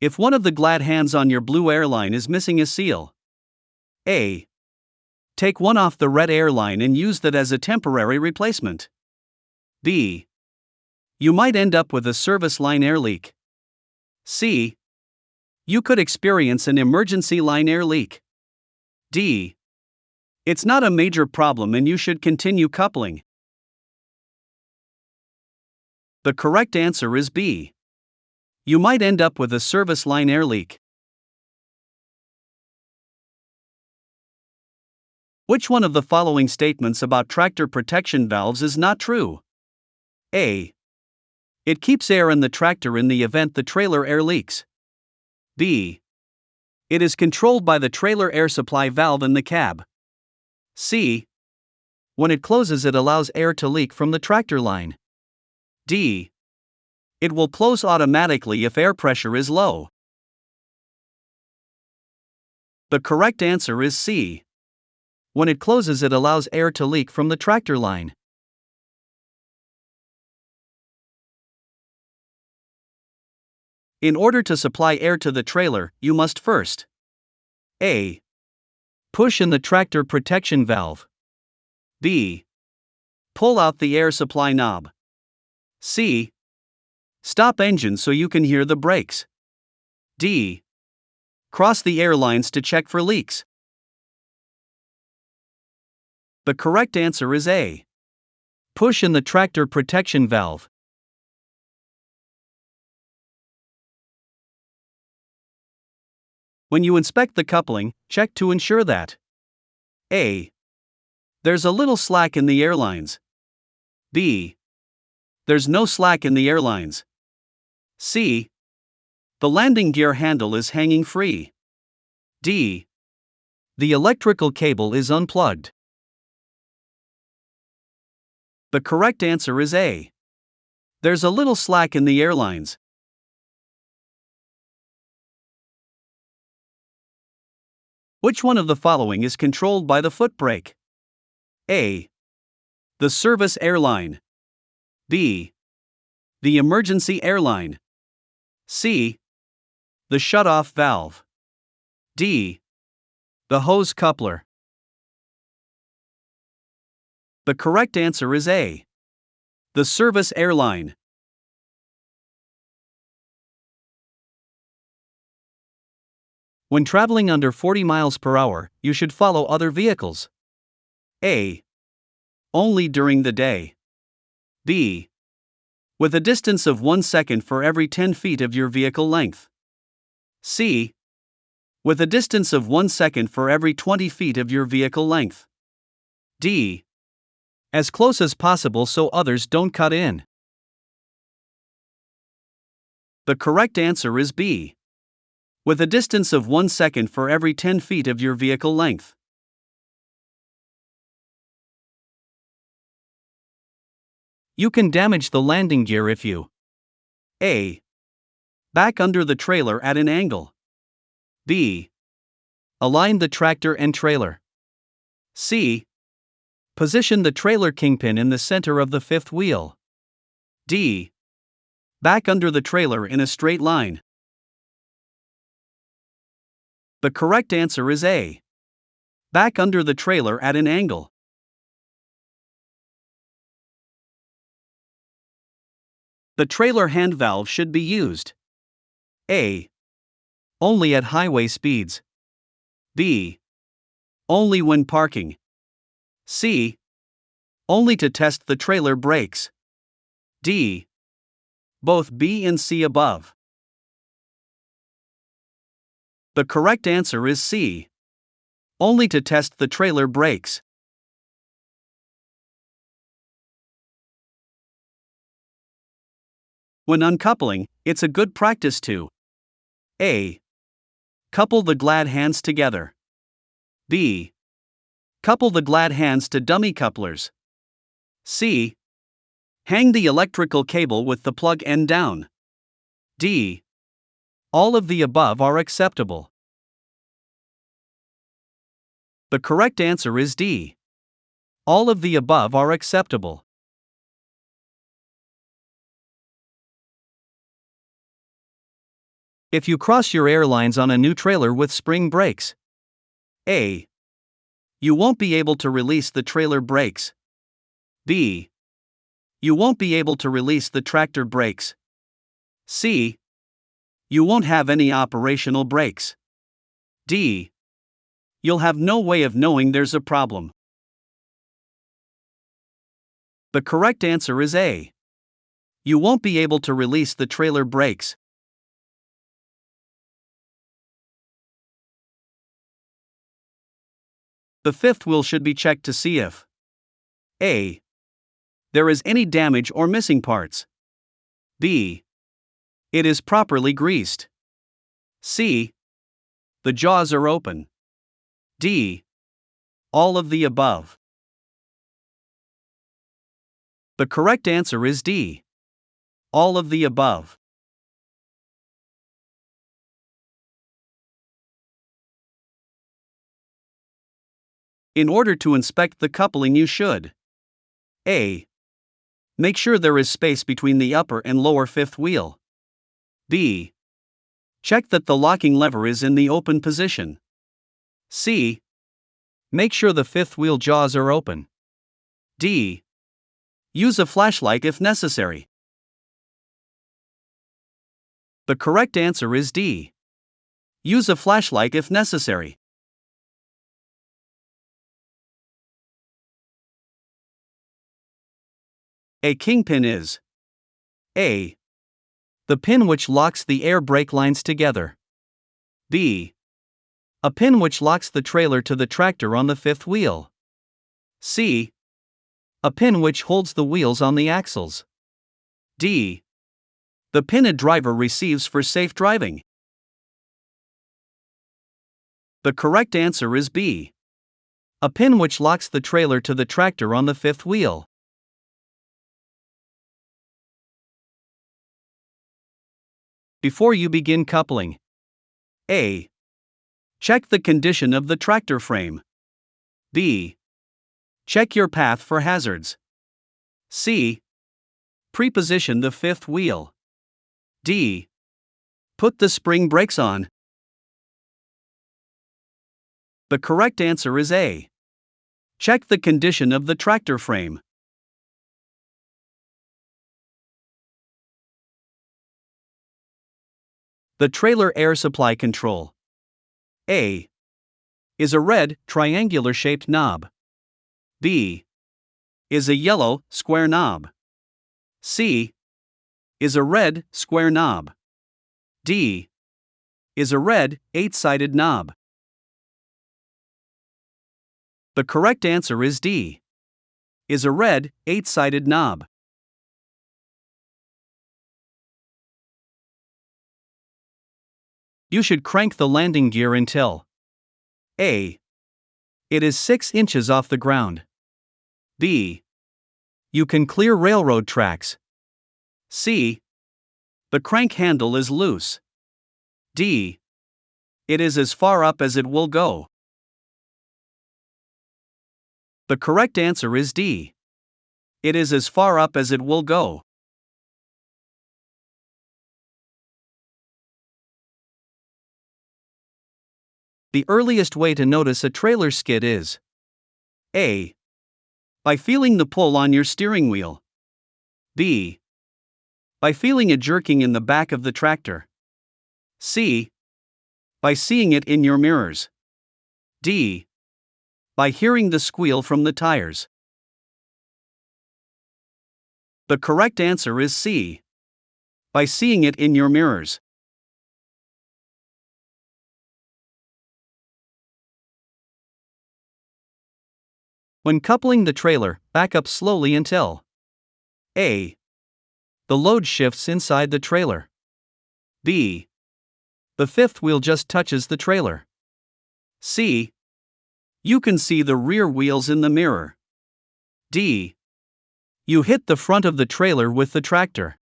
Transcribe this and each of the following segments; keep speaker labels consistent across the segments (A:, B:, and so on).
A: If one of the glad hands on your blue airline is missing a seal, A. Take one off the red airline and use that as a temporary replacement. B. You might end up with a service line air leak. C. You could experience an emergency line air leak. D. It's not a major problem and you should continue coupling. The correct answer is B. You might end up with a service line air leak. Which one of the following statements about tractor protection valves is not true? A. It keeps air in the tractor in the event the trailer air leaks. B. It is controlled by the trailer air supply valve in the cab. C. When it closes, it allows air to leak from the tractor line. D. It will close automatically if air pressure is low. The correct answer is C. When it closes, it allows air to leak from the tractor line. In order to supply air to the trailer, you must first A. Push in the tractor protection valve. B. Pull out the air supply knob. C. Stop engine so you can hear the brakes. D. Cross the air lines to check for leaks. The correct answer is A. Push in the tractor protection valve. When you inspect the coupling, check to ensure that A. There's a little slack in the airlines. B. There's no slack in the airlines. C. The landing gear handle is hanging free. D. The electrical cable is unplugged. The correct answer is A. There's a little slack in the airlines. Which one of the following is controlled by the foot brake? A. The service airline. B. The emergency airline. C. The shut-off valve. D. The hose coupler. The correct answer is A. The service airline. When traveling under 40 miles per hour, you should follow other vehicles. A. Only during the day. B. With a distance of 1 second for every 10 feet of your vehicle length. C. With a distance of 1 second for every 20 feet of your vehicle length. D. As close as possible so others don't cut in. The correct answer is B. With a distance of 1 second for every 10 feet of your vehicle length. You can damage the landing gear if you A. Back under the trailer at an angle. B. Align the tractor and trailer. C. Position the trailer kingpin in the center of the fifth wheel. D. Back under the trailer in a straight line. The correct answer is A. Back under the trailer at an angle. The trailer hand valve should be used. A. Only at highway speeds. B. Only when parking. C. Only to test the trailer brakes. D. Both B and C above. The correct answer is C. Only to test the trailer brakes. When uncoupling, it's a good practice to A. Couple the glad hands together. B. Couple the glad hands to dummy couplers. C. Hang the electrical cable with the plug end down. D. All of the above are acceptable. The correct answer is D. All of the above are acceptable. If you cross your airlines on a new trailer with spring brakes, A. You won't be able to release the trailer brakes. B. You won't be able to release the tractor brakes. C. You won't have any operational brakes. D. You'll have no way of knowing there's a problem. The correct answer is A. You won't be able to release the trailer brakes. The fifth wheel should be checked to see if A. There is any damage or missing parts. B. It is properly greased. C. The jaws are open. D. All of the above. The correct answer is D. All of the above. In order to inspect the coupling, you should A. Make sure there is space between the upper and lower fifth wheel. B. Check that the locking lever is in the open position. C. Make sure the fifth wheel jaws are open. D. Use a flashlight if necessary. The correct answer is D. Use a flashlight if necessary. A kingpin is A. The pin which locks the air brake lines together. B. A pin which locks the trailer to the tractor on the fifth wheel. C. A pin which holds the wheels on the axles. D. The pin a driver receives for safe driving. The correct answer is B. A pin which locks the trailer to the tractor on the fifth wheel. Before you begin coupling, A. Check the condition of the tractor frame. B. Check your path for hazards. C. Preposition the fifth wheel. D. Put the spring brakes on. The correct answer is A. Check the condition of the tractor frame. The trailer air supply control. A. Is a red, triangular-shaped knob. B. Is a yellow, square knob. C. Is a red, square knob. D. Is a red, 8-sided knob. The correct answer is D. Is a red, 8-sided knob. You should crank the landing gear until A. It is 6 inches off the ground. B. You can clear railroad tracks. C. The crank handle is loose. D. It is as far up as it will go. The correct answer is D. It is as far up as it will go. The earliest way to notice a trailer skid is A. By feeling the pull on your steering wheel. B. By feeling a jerking in the back of the tractor. C. By seeing it in your mirrors. D. By hearing the squeal from the tires. The correct answer is C. By seeing it in your mirrors. When coupling the trailer, back up slowly until A. The load shifts inside the trailer. B. The fifth wheel just touches the trailer. C. You can see the rear wheels in the mirror. D. You hit the front of the trailer with the tractor.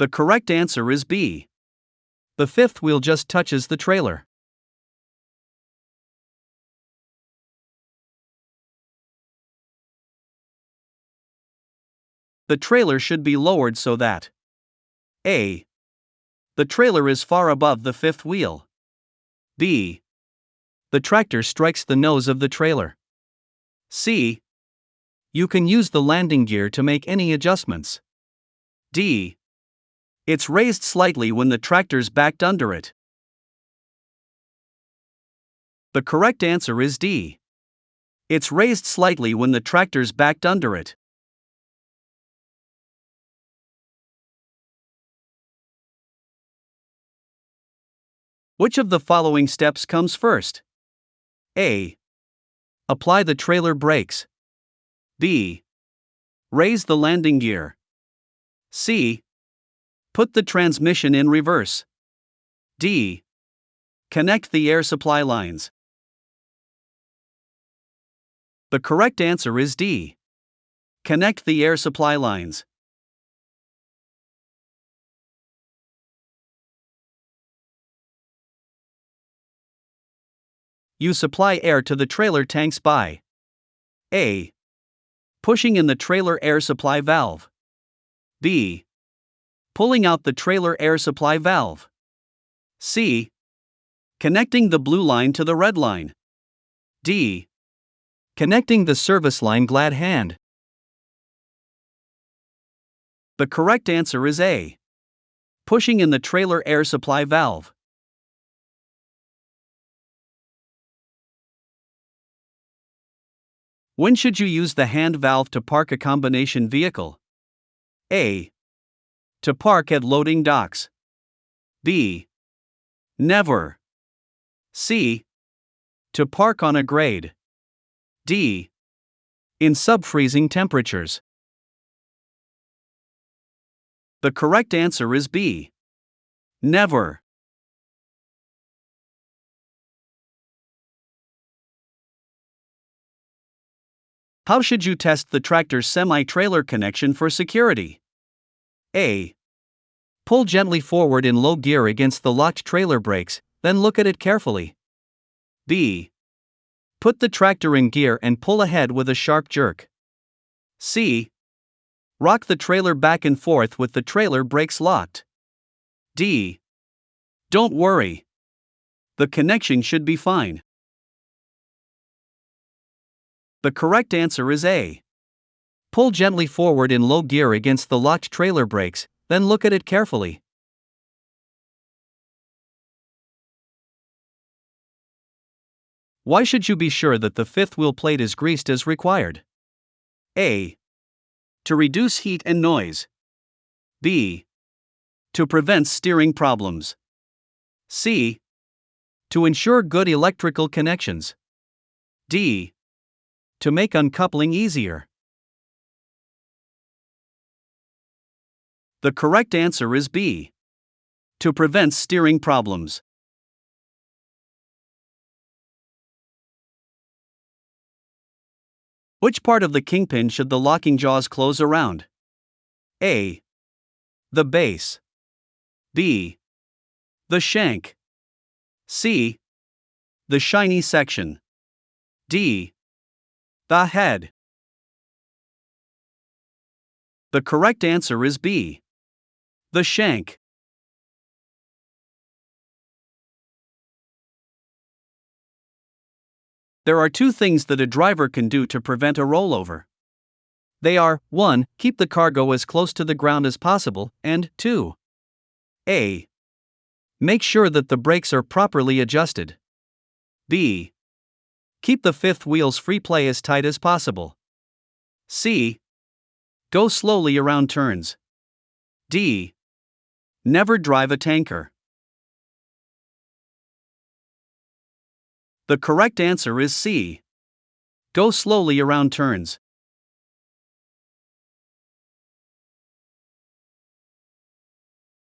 A: The correct answer is B. The fifth wheel just touches the trailer. The trailer should be lowered so that A. The trailer is far above the fifth wheel. B. The tractor strikes the nose of the trailer. C. You can use the landing gear to make any adjustments. D. It's raised slightly when the tractor's backed under it. The correct answer is D. It's raised slightly when the tractor's backed under it. Which of the following steps comes first? A. Apply the trailer brakes. B. Raise the landing gear. C. Put the transmission in reverse. D. Connect the air supply lines. The correct answer is D. Connect the air supply lines. You supply air to the trailer tanks by A. Pushing in the trailer air supply valve. B. Pulling out the trailer air supply valve. C. Connecting the blue line to the red line. D. Connecting the service line glad hand. The correct answer is A. Pushing in the trailer air supply valve. When should you use the hand valve to park a combination vehicle? A. To park at loading docks. B. Never. C. To park on a grade. D. In sub-freezing temperatures. The correct answer is B. Never. How should you test the tractor's semi-trailer connection for security? A. Pull gently forward in low gear against the locked trailer brakes, then look at it carefully. B. Put the tractor in gear and pull ahead with a sharp jerk. C. Rock the trailer back and forth with the trailer brakes locked. D. Don't worry. The connection should be fine. The correct answer is A. Pull gently forward in low gear against the locked trailer brakes, then look at it carefully. Why should you be sure that the fifth wheel plate is greased as required? A. To reduce heat and noise. B. To prevent steering problems. C. To ensure good electrical connections. D. To make uncoupling easier. The correct answer is B. To prevent steering problems. Which part of the kingpin should the locking jaws close around? A. The base. B. The shank. C. The shiny section. D. The head. The correct answer is B. The shank. There are two things that a driver can do to prevent a rollover. They are 1. Keep the cargo as close to the ground as possible, and 2. A. Make sure that the brakes are properly adjusted. B. Keep the fifth wheel's free play as tight as possible. C. Go slowly around turns. D. Never drive a tanker. The correct answer is C. Go slowly around turns.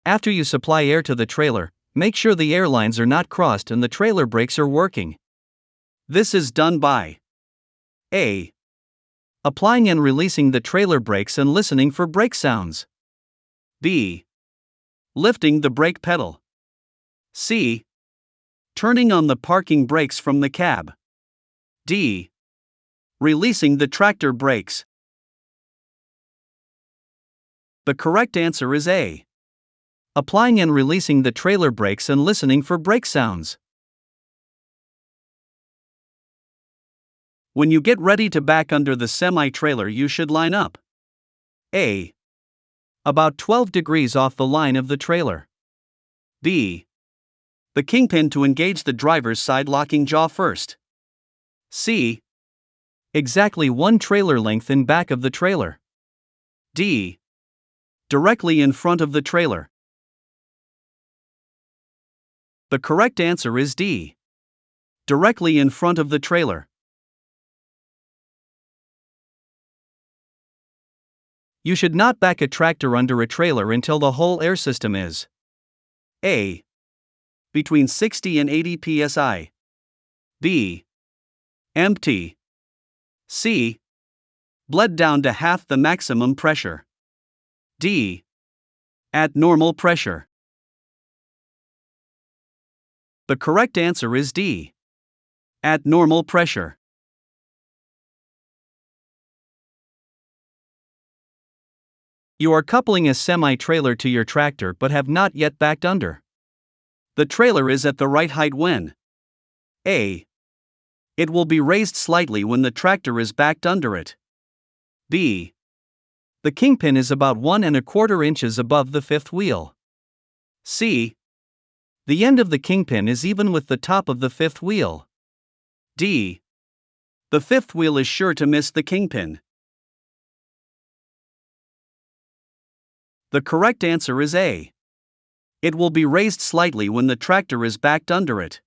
A: After you supply air to the trailer, make sure the air lines are not crossed and the trailer brakes are working. This is done by A. Applying and releasing the trailer brakes and listening for brake sounds. B. Lifting the brake pedal. C. Turning on the parking brakes from the cab. D. Releasing the tractor brakes. The correct answer is A. Applying and releasing the trailer brakes and listening for brake sounds. When you get ready to back under the semi-trailer, you should line up. A. About 12 degrees off the line of the trailer. B. The kingpin to engage the driver's side locking jaw first. C. Exactly one trailer length in back of the trailer. D. Directly in front of the trailer. The correct answer is D. Directly in front of the trailer. You should not back a tractor under a trailer until the whole air system is A. Between 60 and 80 psi. B. Empty. C. Bled down to half the maximum pressure. D. At normal pressure. The correct answer is D. At normal pressure. You are coupling a semi-trailer to your tractor but have not yet backed under. The trailer is at the right height when A. It will be raised slightly when the tractor is backed under it. B. The kingpin is about 1 1/4 inches above the fifth wheel. C. The end of the kingpin is even with the top of the fifth wheel. D. The fifth wheel is sure to miss the kingpin. The correct answer is A. It will be raised slightly when the tractor is backed under it.